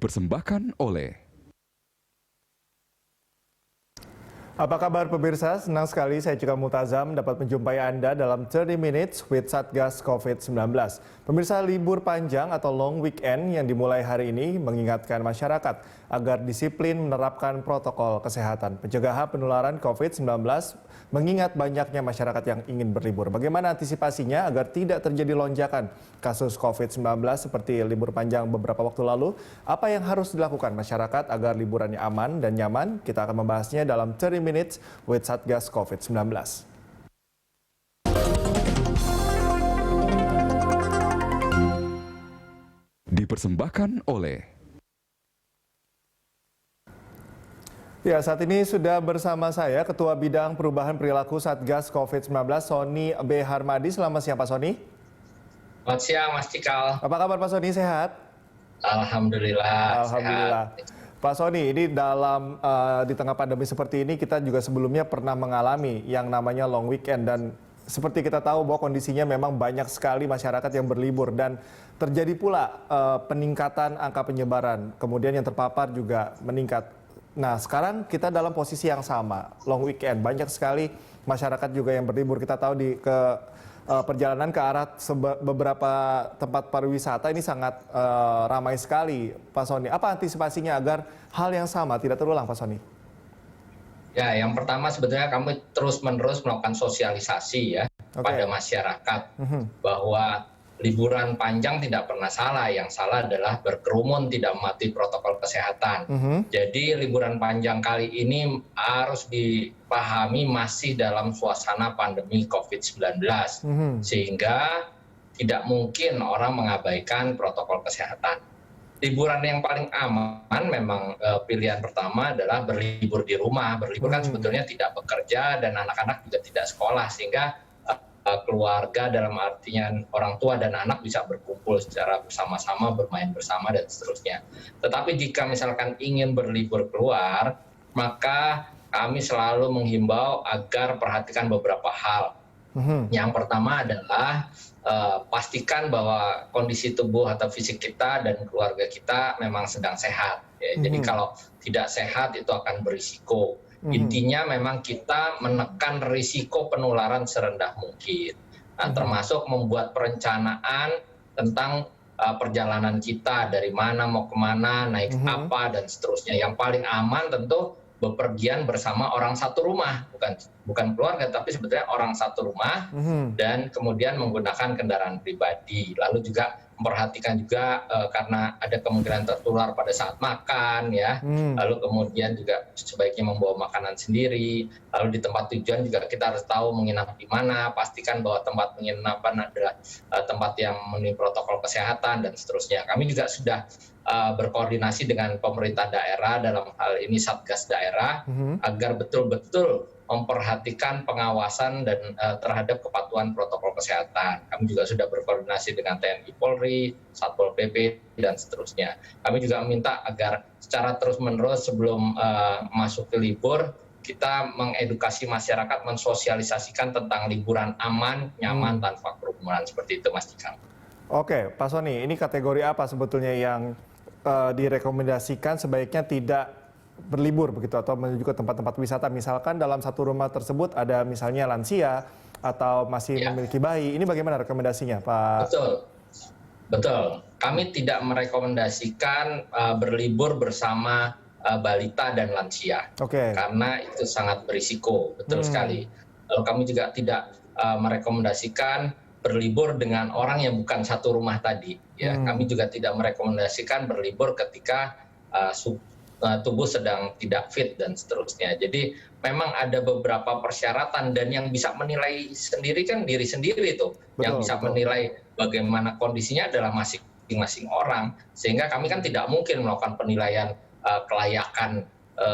Dipersembahkan oleh Apa kabar pemirsa? Senang sekali saya Cika Multazam dapat menjumpai Anda dalam 30 Minutes with Satgas COVID-19. Pemirsa, libur panjang atau long weekend yang dimulai hari ini mengingatkan masyarakat agar disiplin menerapkan protokol kesehatan. Pencegahan penularan COVID-19 mengingat banyaknya masyarakat yang ingin berlibur. Bagaimana antisipasinya agar tidak terjadi lonjakan kasus COVID-19 seperti libur panjang beberapa waktu lalu? Apa yang harus dilakukan masyarakat agar liburannya aman dan nyaman? Kita akan membahasnya dalam 30 Minutes with Satgas COVID-19. dipersembahkan oleh Ya, saat ini sudah bersama saya Ketua Bidang Perubahan Perilaku Satgas COVID-19, Sony B. Harmadi. Selamat siang, Pak Sony. Selamat siang, Mas Cikal. Apa kabar, Pak Sony? Sehat? Alhamdulillah. Alhamdulillah. Sehat. Pak Sony, ini di tengah pandemi seperti ini kita juga sebelumnya pernah mengalami yang namanya long weekend, dan seperti kita tahu bahwa kondisinya memang banyak sekali masyarakat yang berlibur dan terjadi pula peningkatan angka penyebaran, kemudian yang terpapar juga meningkat. Nah, sekarang kita dalam posisi yang sama, long weekend, banyak sekali masyarakat juga yang berlibur. Kita tahu perjalanan ke arah beberapa tempat pariwisata ini sangat ramai sekali, Pak Sony. Apa antisipasinya agar hal yang sama tidak terulang, Pak Sony? Ya, yang pertama sebetulnya kami terus-menerus melakukan sosialisasi ya pada masyarakat bahwa liburan panjang tidak pernah salah. Yang salah adalah berkerumun, tidak mematuhi protokol kesehatan. Jadi liburan panjang kali ini harus dipahami masih dalam suasana pandemi COVID-19. Sehingga tidak mungkin orang mengabaikan protokol kesehatan. Liburan yang paling aman memang pilihan pertama adalah berlibur di rumah. Berlibur kan sebetulnya tidak bekerja dan anak-anak juga tidak sekolah, sehingga keluarga dalam artinya orang tua dan anak bisa berkumpul secara bersama-sama, bermain bersama dan seterusnya. Tetapi jika misalkan ingin berlibur keluar, maka kami selalu menghimbau agar perhatikan beberapa hal. Yang pertama adalah pastikan bahwa kondisi tubuh atau fisik kita dan keluarga kita memang sedang sehat. Ya. Jadi kalau tidak sehat itu akan berisiko. Intinya memang kita menekan risiko penularan serendah mungkin. Nah, termasuk membuat perencanaan tentang perjalanan kita, dari mana mau kemana, naik apa dan seterusnya. Yang paling aman tentu bepergian bersama orang satu rumah, bukan keluarga, tapi sebetulnya orang satu rumah, dan kemudian menggunakan kendaraan pribadi. Lalu juga memperhatikan juga karena ada kemungkinan tertular pada saat makan, ya. Lalu kemudian juga sebaiknya membawa makanan sendiri. Lalu di tempat tujuan juga kita harus tahu menginap di mana. Pastikan bahwa tempat penginapan adalah tempat yang memenuhi protokol kesehatan dan seterusnya. Kami juga sudah berkoordinasi dengan pemerintah daerah, dalam hal ini Satgas daerah, agar betul-betul memperhatikan pengawasan dan terhadap kepatuhan protokol kesehatan. Kami juga sudah berkoordinasi dengan TNI Polri, Satpol PP, dan seterusnya. Kami juga meminta agar secara terus-menerus sebelum masuk ke libur, kita mengedukasi masyarakat, mensosialisasikan tentang liburan aman, nyaman, tanpa kerumunan. Seperti itu, Mas Cikal. Oke, Pak Sony, ini kategori apa sebetulnya yang direkomendasikan sebaiknya tidak berlibur begitu atau menuju ke tempat-tempat wisata, misalkan dalam satu rumah tersebut ada misalnya lansia atau masih memiliki bayi, ini bagaimana rekomendasinya, Pak? Betul. Kami tidak merekomendasikan berlibur bersama balita dan lansia, karena itu sangat berisiko, betul sekali. Lalu kami juga tidak merekomendasikan berlibur dengan orang yang bukan satu rumah tadi. Ya, kami juga tidak merekomendasikan berlibur ketika tubuh sedang tidak fit dan seterusnya. Jadi memang ada beberapa persyaratan, dan yang bisa menilai sendiri kan diri sendiri tuh. Yang bisa menilai bagaimana kondisinya adalah masing-masing orang. Sehingga kami kan tidak mungkin melakukan penilaian kelayakan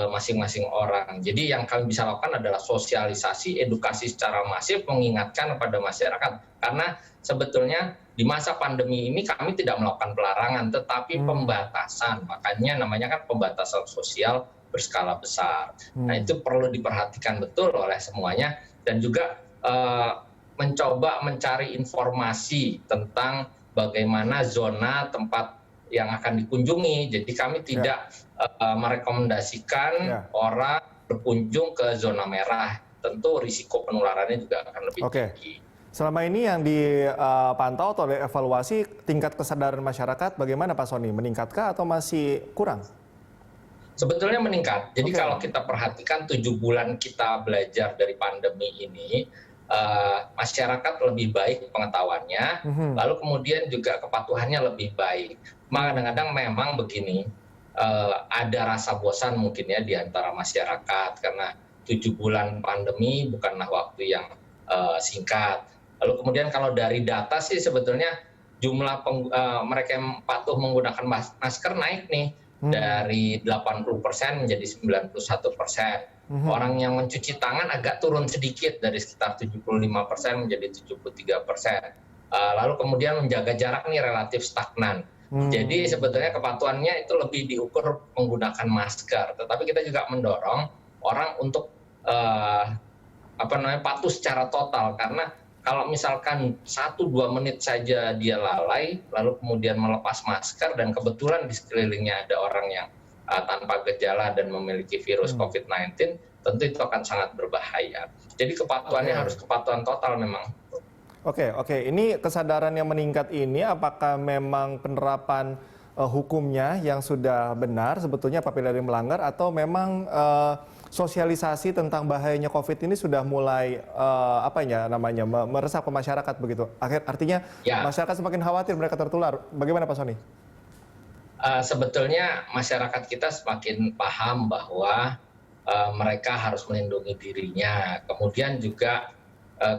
masing-masing orang. Jadi yang kami bisa lakukan adalah sosialisasi, edukasi secara masif, mengingatkan kepada masyarakat. Karena sebetulnya di masa pandemi ini kami tidak melakukan pelarangan, tetapi pembatasan. Makanya namanya kan pembatasan sosial berskala besar. Nah, itu perlu diperhatikan betul oleh semuanya, dan juga mencoba mencari informasi tentang bagaimana zona tempat yang akan dikunjungi. Jadi kami tidak merekomendasikan orang berkunjung ke zona merah. Tentu risiko penularannya juga akan lebih tinggi. Selama ini yang dipantau atau dievaluasi tingkat kesadaran masyarakat bagaimana Pak Sony? Meningkatkah atau masih kurang? Sebetulnya meningkat. Jadi kalau kita perhatikan 7 bulan kita belajar dari pandemi ini, masyarakat lebih baik pengetahuannya, lalu kemudian juga kepatuhannya lebih baik. Kadang-kadang memang begini, ada rasa bosan mungkin ya di antara masyarakat karena 7 bulan pandemi bukanlah waktu yang singkat. Lalu kemudian kalau dari data sih sebetulnya jumlah mereka yang patuh menggunakan masker naik nih dari 80% menjadi 91%. Orang yang mencuci tangan agak turun sedikit dari sekitar 75% menjadi 73%. Lalu kemudian menjaga jarak nih relatif stagnan. Jadi sebetulnya kepatuhannya itu lebih diukur menggunakan masker. Tetapi kita juga mendorong orang untuk patuh secara total, karena kalau misalkan 1-2 menit saja dia lalai, lalu kemudian melepas masker dan kebetulan di sekelilingnya ada orang yang tanpa gejala dan memiliki virus COVID-19, tentu itu akan sangat berbahaya. Jadi kepatuhannya harus kepatuhan total memang. Oke. Ini kesadaran yang meningkat ini apakah memang penerapan hukumnya yang sudah benar sebetulnya apabila dia melanggar, atau memang sosialisasi tentang bahayanya COVID ini sudah mulai meresap ke masyarakat begitu? Artinya masyarakat semakin khawatir mereka tertular. Bagaimana Pak Sony? Sebetulnya masyarakat kita semakin paham bahwa mereka harus melindungi dirinya. Kemudian juga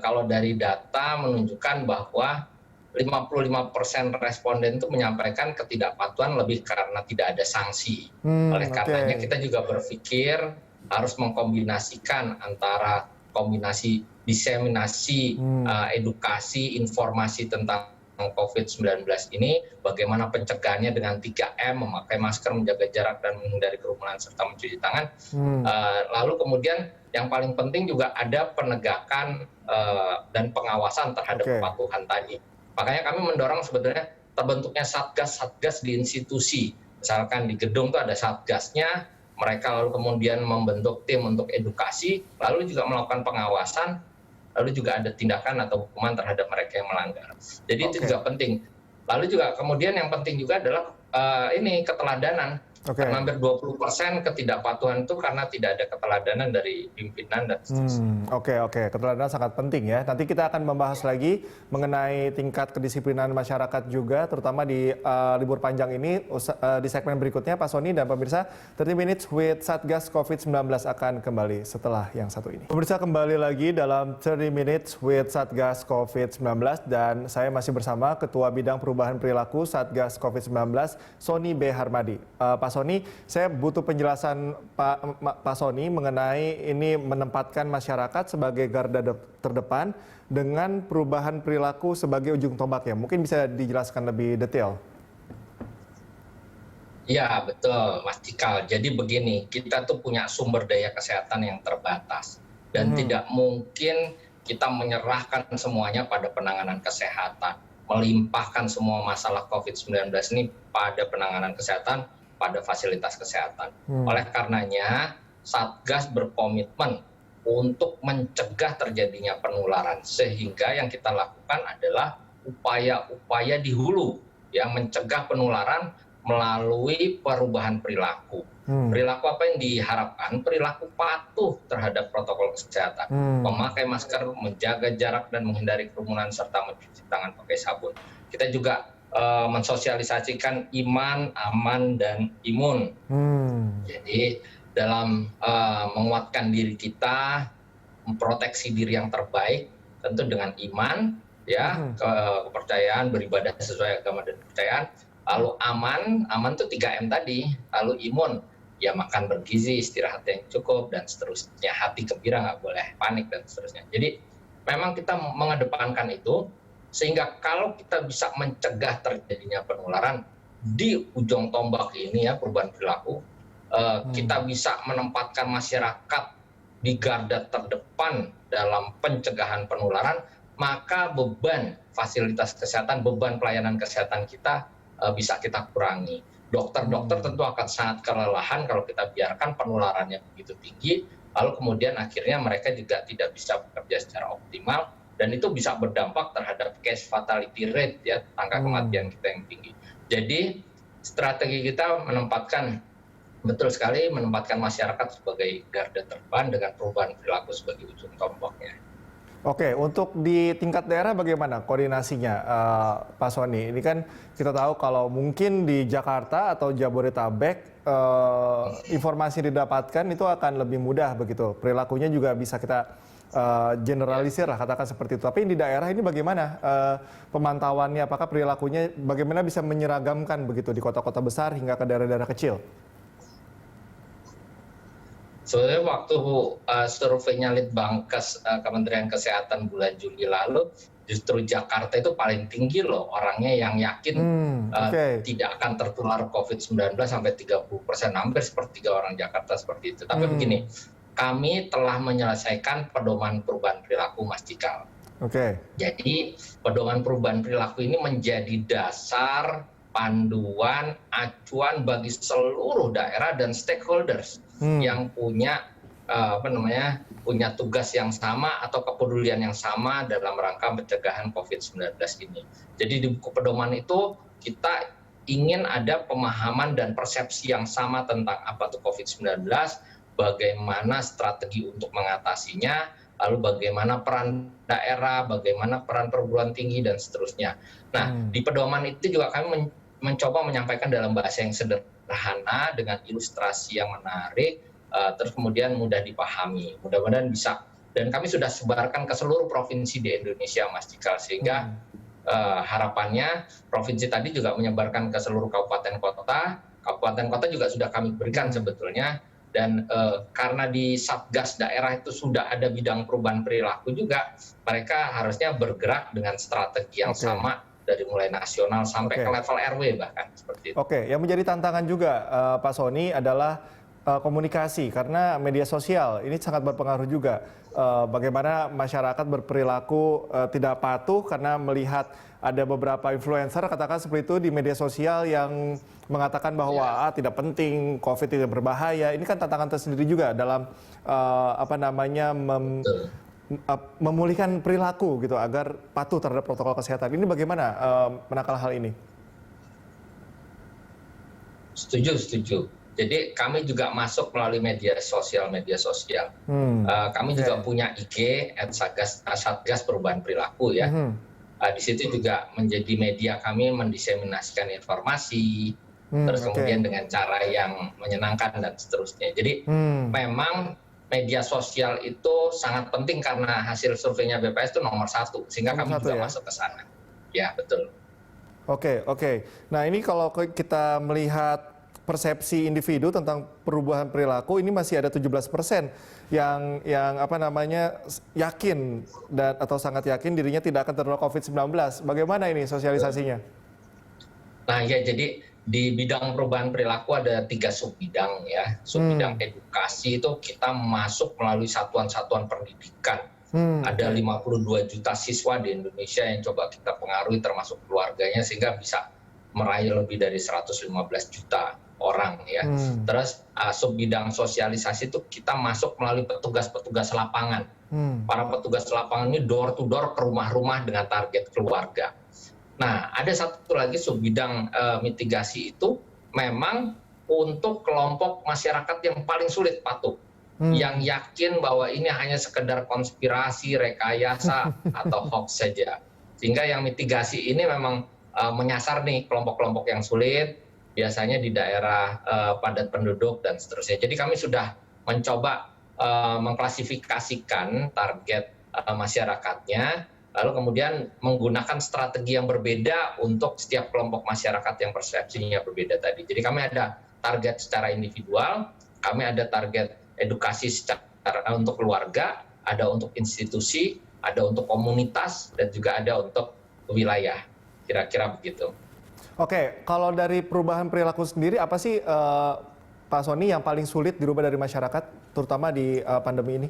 kalau dari data menunjukkan bahwa 55% responden itu menyampaikan ketidakpatuhan lebih karena tidak ada sanksi. Oleh karenanya kita juga berpikir harus mengkombinasikan antara kombinasi diseminasi, edukasi, informasi tentang COVID-19 ini, bagaimana pencegahannya dengan 3M, memakai masker, menjaga jarak, dan menghindari kerumunan, serta mencuci tangan. Lalu kemudian yang paling penting juga ada penegakan dan pengawasan terhadap kepatuhan tadi. Makanya kami mendorong sebetulnya terbentuknya satgas-satgas di institusi. Misalkan di gedung itu ada satgasnya, mereka lalu kemudian membentuk tim untuk edukasi, lalu juga melakukan pengawasan, lalu juga ada tindakan atau hukuman terhadap mereka yang melanggar. Jadi itu juga penting. Lalu juga kemudian yang penting juga adalah keteladanan. Karena hampir 20% ketidakpatuhan itu karena tidak ada keteladanan dari pimpinan dan seterusnya. Oke. Keteladanan sangat penting ya. Nanti kita akan membahas lagi mengenai tingkat kedisiplinan masyarakat juga, terutama di libur panjang ini. Di segmen berikutnya Pak Sony dan pemirsa, 30 Minutes with Satgas COVID-19 akan kembali setelah yang satu ini. Pemirsa, kembali lagi dalam 30 Minutes with Satgas COVID-19 dan saya masih bersama Ketua Bidang Perubahan Perilaku Satgas COVID-19, Sony B. Harmadi. Pak Sony, saya butuh penjelasan Pak Sony mengenai ini menempatkan masyarakat sebagai garda terdepan dengan perubahan perilaku sebagai ujung tombaknya. Mungkin bisa dijelaskan lebih detail. Ya, betul Mas Cikal. Jadi begini, kita tuh punya sumber daya kesehatan yang terbatas. Dan tidak mungkin kita menyerahkan semuanya pada penanganan kesehatan. Melimpahkan semua masalah COVID-19 ini pada penanganan kesehatan, pada fasilitas kesehatan. Oleh karenanya, Satgas berkomitmen untuk mencegah terjadinya penularan, sehingga yang kita lakukan adalah upaya-upaya di hulu yang mencegah penularan melalui perubahan perilaku. Perilaku apa yang diharapkan? Perilaku patuh terhadap protokol kesehatan, memakai masker, menjaga jarak, dan menghindari kerumunan, serta mencuci tangan pakai sabun. Kita juga mensosialisasikan iman, aman, dan imun. Jadi dalam menguatkan diri kita, memproteksi diri yang terbaik, tentu dengan iman, kepercayaan, beribadah sesuai agama dan kepercayaan. Lalu aman itu 3M tadi. Lalu imun, ya makan bergizi, istirahat yang cukup, dan seterusnya. Hati gembira, nggak boleh panik, dan seterusnya. Jadi memang kita mengedepankan itu, sehingga kalau kita bisa mencegah terjadinya penularan di ujung tombak ini ya, perubahan perilaku, kita bisa menempatkan masyarakat di garda terdepan dalam pencegahan penularan, maka beban fasilitas kesehatan, beban pelayanan kesehatan kita bisa kita kurangi. Dokter-dokter tentu akan sangat kelelahan kalau kita biarkan penularannya begitu tinggi, lalu kemudian akhirnya mereka juga tidak bisa bekerja secara optimal, dan itu bisa berdampak terhadap case fatality rate, ya, angka kematian kita yang tinggi. Jadi strategi kita betul sekali menempatkan masyarakat sebagai garda terdepan dengan perubahan perilaku sebagai ujung tombaknya. Oke, untuk di tingkat daerah bagaimana koordinasinya, Pak Sony? Ini kan kita tahu kalau mungkin di Jakarta atau Jabodetabek, informasi didapatkan itu akan lebih mudah begitu. Perilakunya juga bisa kita generalisir lah, katakan seperti itu. Tapi di daerah ini bagaimana pemantauannya? Apakah perilakunya bagaimana bisa menyeragamkan begitu di kota-kota besar hingga ke daerah-daerah kecil? Sebenarnya waktu surveinya Litbangkes Kementerian Kesehatan bulan Juli lalu, justru Jakarta itu paling tinggi loh orangnya yang yakin tidak akan tertular COVID-19 sampai 30%, hampir sepertiga orang Jakarta seperti itu. Tapi begini, kami telah menyelesaikan pedoman perubahan perilaku, Mas Cikal. Jadi pedoman perubahan perilaku ini menjadi dasar panduan, acuan bagi seluruh daerah dan stakeholders yang punya punya tugas yang sama atau kepedulian yang sama dalam rangka pencegahan COVID-19 ini. Jadi di buku pedoman itu kita ingin ada pemahaman dan persepsi yang sama tentang apa itu COVID-19, bagaimana strategi untuk mengatasinya, lalu bagaimana peran daerah, bagaimana peran perguruan tinggi, dan seterusnya. Nah, di pedoman itu juga kami mencoba menyampaikan dalam bahasa yang sederhana dengan ilustrasi yang menarik, terus kemudian mudah dipahami. Mudah-mudahan bisa. Dan kami sudah sebarkan ke seluruh provinsi di Indonesia, Mas Cikal, sehingga harapannya provinsi tadi juga menyebarkan ke seluruh kabupaten kota. Kabupaten kota juga sudah kami berikan sebetulnya. Dan karena di Satgas daerah itu sudah ada bidang perubahan perilaku juga, mereka harusnya bergerak dengan strategi yang sama dari mulai nasional sampai ke level RW bahkan seperti itu. Oke, yang menjadi tantangan juga Pak Sony adalah komunikasi, karena media sosial ini sangat berpengaruh juga. Bagaimana masyarakat berperilaku tidak patuh karena melihat ada beberapa influencer katakan seperti itu di media sosial yang mengatakan bahwa tidak penting, COVID tidak berbahaya. Ini kan tantangan tersendiri juga dalam memulihkan perilaku gitu agar patuh terhadap protokol kesehatan. Ini bagaimana menangkal hal ini? Setuju. Jadi kami juga masuk melalui media sosial. Kami juga punya IG @Satgas Perubahan Perilaku, ya. Di situ juga menjadi media kami mendiseminasikan informasi, terus kemudian dengan cara yang menyenangkan dan seterusnya. Jadi memang media sosial itu sangat penting karena hasil surveinya BPS itu nomor 1, sehingga kami juga masuk ke sana. Ya, betul. Oke. Nah, ini kalau kita melihat persepsi individu tentang perubahan perilaku, ini masih ada 17% yang yakin dan atau sangat yakin dirinya tidak akan tertular COVID-19. Bagaimana ini sosialisasinya? Nah, ya, jadi di bidang perubahan perilaku ada 3 subbidang, ya. Subbidang edukasi itu kita masuk melalui satuan-satuan pendidikan. Ada 52 juta siswa di Indonesia yang coba kita pengaruhi termasuk keluarganya sehingga bisa meraih lebih dari 115 juta orang, ya. Terus subbidang sosialisasi itu kita masuk melalui petugas-petugas lapangan. Para petugas lapangan ini door to door ke rumah-rumah dengan target keluarga. Nah, ada satu lagi subbidang mitigasi itu memang untuk kelompok masyarakat yang paling sulit patuh, yang yakin bahwa ini hanya sekedar konspirasi, rekayasa, atau hoax saja. Sehingga yang mitigasi ini memang menyasar nih kelompok-kelompok yang sulit, biasanya di daerah padat penduduk dan seterusnya. Jadi kami sudah mencoba mengklasifikasikan target masyarakatnya, lalu kemudian menggunakan strategi yang berbeda untuk setiap kelompok masyarakat yang persepsinya berbeda tadi. Jadi kami ada target secara individual, kami ada target edukasi secara untuk keluarga, ada untuk institusi, ada untuk komunitas, dan juga ada untuk wilayah. Kira-kira begitu. Oke, kalau dari perubahan perilaku sendiri, apa sih Pak Sony yang paling sulit dirubah dari masyarakat, terutama di pandemi ini?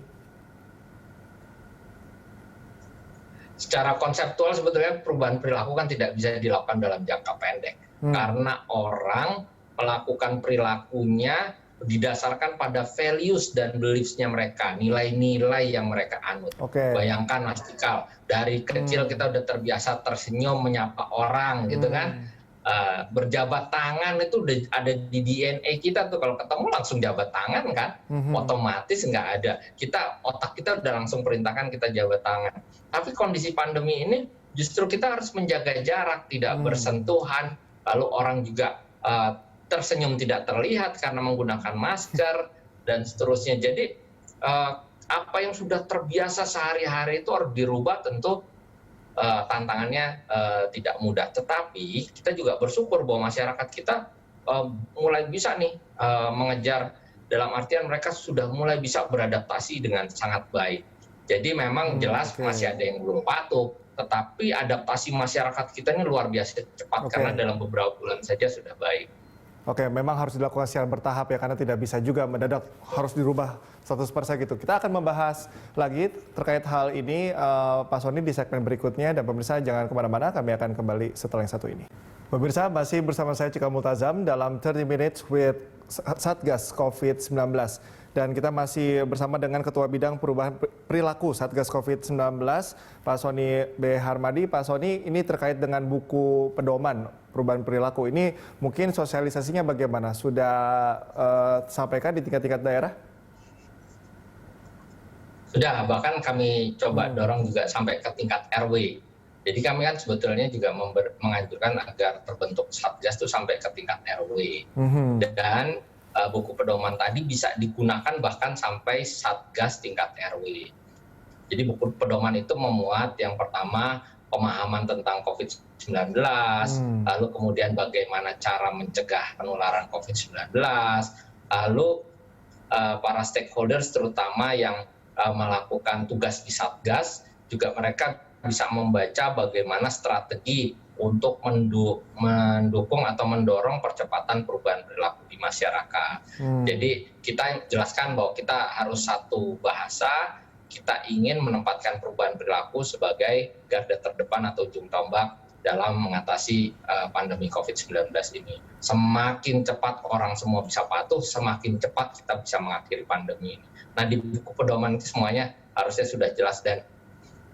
Secara konseptual sebetulnya perubahan perilaku kan tidak bisa dilakukan dalam jangka pendek. karena orang melakukan perilakunya didasarkan pada values dan beliefs-nya mereka, nilai-nilai yang mereka anut. Bayangkan Mas Cikal, dari kecil kita udah terbiasa tersenyum menyapa orang gitu kan. Berjabat tangan itu udah ada di DNA kita tuh, kalau ketemu langsung jabat tangan kan, otomatis nggak ada. Otak kita udah langsung perintahkan kita jabat tangan. Tapi kondisi pandemi ini justru kita harus menjaga jarak, tidak bersentuhan, lalu orang juga tersenyum tidak terlihat karena menggunakan masker dan seterusnya. Jadi apa yang sudah terbiasa sehari-hari itu harus dirubah, tentu tantangannya tidak mudah. Tetapi kita juga bersyukur bahwa masyarakat kita mulai bisa nih mengejar, dalam artian mereka sudah mulai bisa beradaptasi dengan sangat baik. Jadi memang jelas masih ada yang belum patuh, tetapi adaptasi masyarakat kita ini luar biasa cepat karena dalam beberapa bulan saja sudah baik. Memang harus dilakukan secara bertahap ya, karena tidak bisa juga mendadak harus dirubah 100% gitu. Kita akan membahas lagi terkait hal ini, Pak Sony, di segmen berikutnya. Dan pemirsa jangan kemana-mana, kami akan kembali setelah yang satu ini. Pemirsa, masih bersama saya Cikal Multazam dalam 30 Minutes with Satgas COVID-19. Dan kita masih bersama dengan Ketua Bidang Perubahan Perilaku Satgas COVID-19, Pak Sony B. Harmadi. Pak Sony, ini terkait dengan buku pedoman perubahan perilaku. Ini mungkin sosialisasinya bagaimana? Sudah sampaikan di tingkat-tingkat daerah? Sudah, bahkan kami coba dorong juga sampai ke tingkat RW. Jadi kami kan sebetulnya juga menganjurkan agar terbentuk Satgas itu sampai ke tingkat RW. Dan buku pedoman tadi bisa digunakan bahkan sampai Satgas tingkat RW. Jadi buku pedoman itu memuat yang pertama pemahaman tentang COVID-19, lalu kemudian bagaimana cara mencegah penularan COVID-19, lalu para stakeholders terutama yang melakukan tugas di Satgas, juga mereka bisa membaca bagaimana strategi untuk mendukung atau mendorong percepatan perubahan perilaku di masyarakat. Jadi kita jelaskan bahwa kita harus satu bahasa, kita ingin menempatkan perubahan perilaku sebagai garda terdepan atau ujung tombak dalam mengatasi pandemi COVID-19 ini. Semakin cepat orang semua bisa patuh, semakin cepat kita bisa mengakhiri pandemi ini. Nah, di buku pedoman itu semuanya harusnya sudah jelas, dan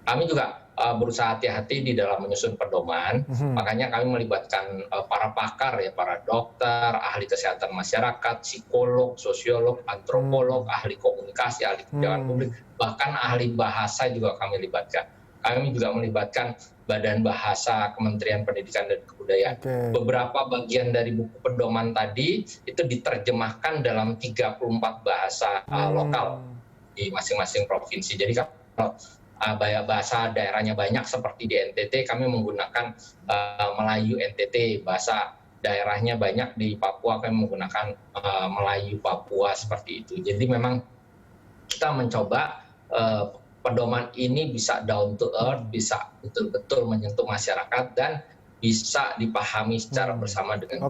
kami juga berusaha hati-hati di dalam menyusun pedoman. Makanya kami melibatkan para pakar, ya, para dokter, ahli kesehatan masyarakat, psikolog, sosiolog, antropolog, ahli komunikasi, ahli kebijakan publik, bahkan ahli bahasa juga kami libatkan. Kami juga melibatkan Badan Bahasa Kementerian Pendidikan dan Kebudayaan. Beberapa bagian dari buku pedoman tadi itu diterjemahkan dalam 34 bahasa lokal di masing-masing provinsi. Jadi kalau bahasa daerahnya banyak seperti di NTT, kami menggunakan Melayu NTT. Bahasa daerahnya banyak di Papua, kami menggunakan Melayu Papua, seperti itu. Jadi memang kita mencoba pedoman ini bisa down to earth, bisa betul-betul menyentuh masyarakat dan bisa dipahami secara bersama dengan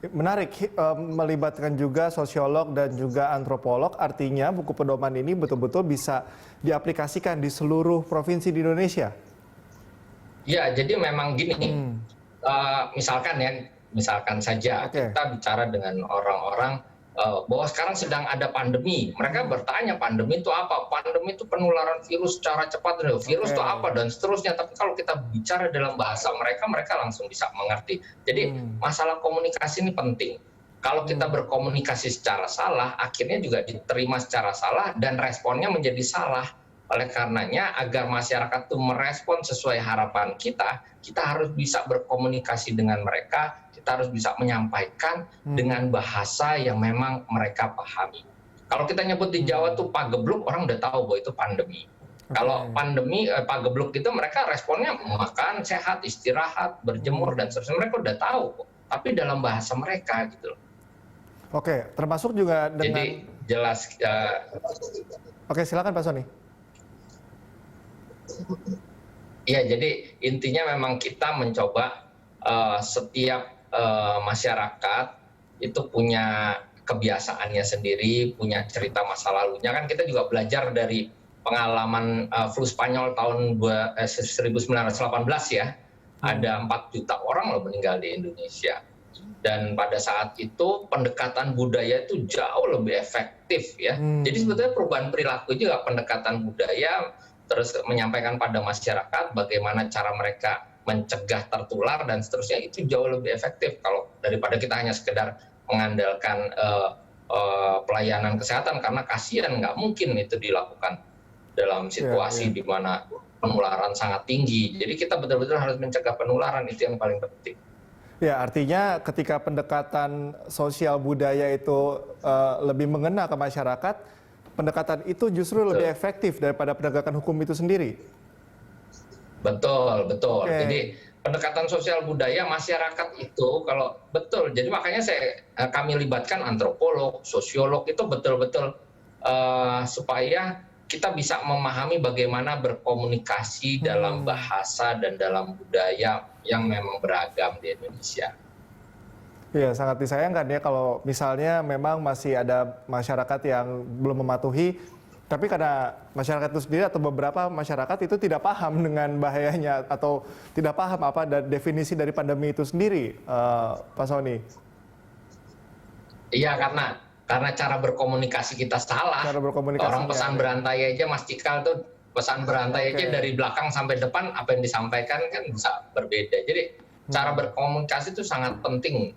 Menarik, melibatkan juga sosiolog dan juga antropolog, artinya buku pedoman ini betul-betul bisa diaplikasikan di seluruh provinsi di Indonesia? Ya, jadi memang gini nih, misalkan saja kita bicara dengan orang-orang bahwa sekarang sedang ada pandemi. Mereka bertanya, pandemi itu apa? Pandemi itu penularan virus secara cepat, virus itu apa, dan seterusnya. Tapi kalau kita bicara dalam bahasa mereka, mereka langsung bisa mengerti. Jadi masalah komunikasi ini penting. Kalau kita berkomunikasi secara salah, akhirnya juga diterima secara salah dan responnya menjadi salah. Oleh karenanya, agar masyarakat itu merespon sesuai harapan kita harus bisa berkomunikasi dengan mereka, kita harus bisa menyampaikan dengan bahasa yang memang mereka pahami. Kalau kita nyebut di Jawa tuh pagebluk, orang udah tahu bahwa itu pandemi. Kalau pandemi, pagebluk itu mereka responnya makan, sehat, istirahat, berjemur, dan seterusnya. Mereka udah tahu, tapi dalam bahasa mereka gitu loh. Termasuk juga dengan... Jadi jelas... silakan Pak Sony. Ya, jadi intinya memang kita mencoba setiap masyarakat itu punya kebiasaannya sendiri, punya cerita masa lalunya. Kan kita juga belajar dari pengalaman flu Spanyol tahun 1918 ya. Ada 4 juta orang loh meninggal di Indonesia. Dan pada saat itu pendekatan budaya itu jauh lebih efektif ya. Jadi sebetulnya perubahan perilaku juga pendekatan budaya, terus menyampaikan pada masyarakat bagaimana cara mereka mencegah tertular dan seterusnya, itu jauh lebih efektif kalau daripada kita hanya sekedar mengandalkan pelayanan kesehatan, karena kasihan nggak mungkin itu dilakukan dalam situasi di mana penularan sangat tinggi. Jadi kita betul-betul harus mencegah penularan, itu yang paling penting. Ya, artinya ketika pendekatan sosial budaya itu lebih mengena ke masyarakat, pendekatan itu justru lebih efektif daripada penegakan hukum itu sendiri. Betul. Jadi pendekatan sosial budaya masyarakat itu kalau betul, jadi makanya kami libatkan antropolog, sosiolog itu betul-betul supaya kita bisa memahami bagaimana berkomunikasi dalam bahasa dan dalam budaya yang memang beragam di Indonesia. Iya, sangat disayangkan ya kalau misalnya memang masih ada masyarakat yang belum mematuhi, tapi karena masyarakat itu sendiri atau beberapa masyarakat itu tidak paham dengan bahayanya atau tidak paham apa definisi dari pandemi itu sendiri, Pak Sony. Iya, karena cara berkomunikasi kita salah. Orang pesan berantai aja, Mas Cikal tuh pesan berantai aja dari belakang sampai depan, apa yang disampaikan kan bisa berbeda. Jadi cara berkomunikasi itu sangat penting,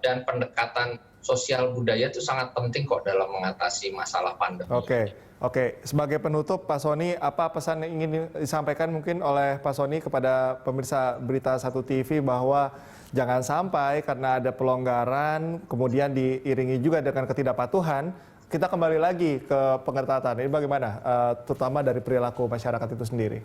dan pendekatan sosial budaya itu sangat penting kok dalam mengatasi masalah pandemi. Oke. Sebagai penutup, Pak Sony, apa pesan yang ingin disampaikan mungkin oleh Pak Sony kepada pemirsa Berita 1 TV bahwa jangan sampai karena ada pelonggaran, kemudian diiringi juga dengan ketidakpatuhan, kita kembali lagi ke pengetatan. Ini bagaimana, terutama dari perilaku masyarakat itu sendiri?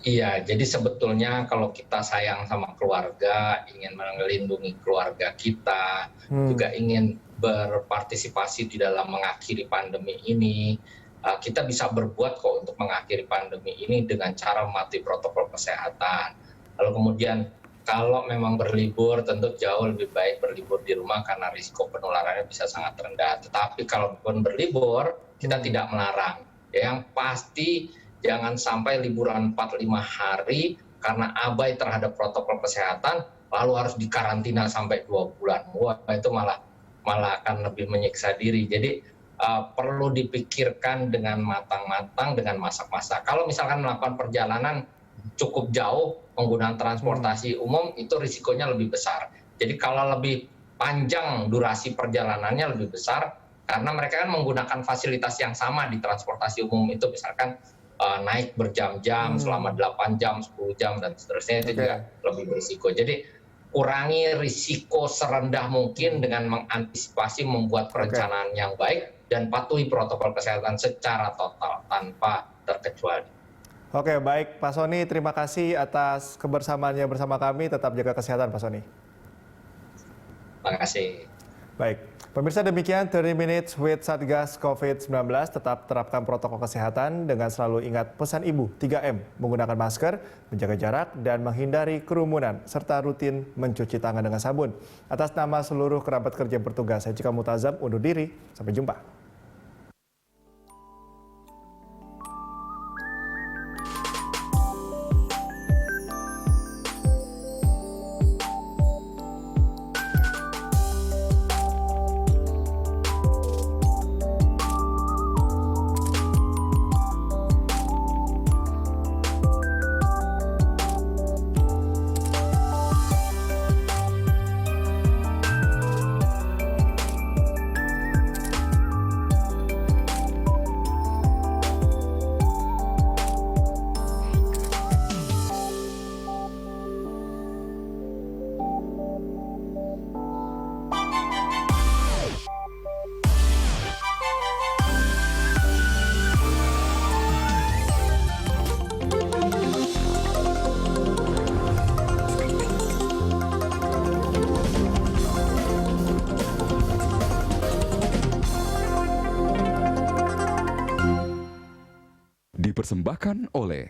Iya, jadi sebetulnya kalau kita sayang sama keluarga, ingin melindungi keluarga kita, juga ingin berpartisipasi di dalam mengakhiri pandemi ini, kita bisa berbuat kok untuk mengakhiri pandemi ini dengan cara mematuhi protokol kesehatan. Lalu kemudian kalau memang berlibur, tentu jauh lebih baik berlibur di rumah karena risiko penularannya bisa sangat rendah. Tetapi kalaupun berlibur, kita tidak melarang. Yang pasti jangan sampai liburan 4-5 hari karena abai terhadap protokol kesehatan, lalu harus dikarantina sampai 2 bulan. Wah, itu malah akan lebih menyiksa diri. Jadi perlu dipikirkan dengan matang-matang, dengan masak-masak. Kalau misalkan melakukan perjalanan cukup jauh menggunakan transportasi umum, itu risikonya lebih besar. Jadi kalau lebih panjang durasi perjalanannya lebih besar, karena mereka kan menggunakan fasilitas yang sama di transportasi umum itu, misalkan naik berjam-jam selama 8 jam, 10 jam, dan seterusnya, itu juga lebih berisiko. Jadi kurangi risiko serendah mungkin dengan mengantisipasi, membuat perencanaan yang baik, dan patuhi protokol kesehatan secara total tanpa terkecuali. Oke, baik Pak Sony, terima kasih atas kebersamaannya bersama kami. Tetap jaga kesehatan, Pak Sony. Terima kasih. Baik, pemirsa, demikian 30 Minutes with Satgas COVID-19. Tetap terapkan protokol kesehatan dengan selalu ingat pesan Ibu 3M, menggunakan masker, menjaga jarak, dan menghindari kerumunan, serta rutin mencuci tangan dengan sabun. Atas nama seluruh kerabat kerja yang bertugas, saya Cika Mutazam undur diri. Sampai jumpa. Dipersembahkan oleh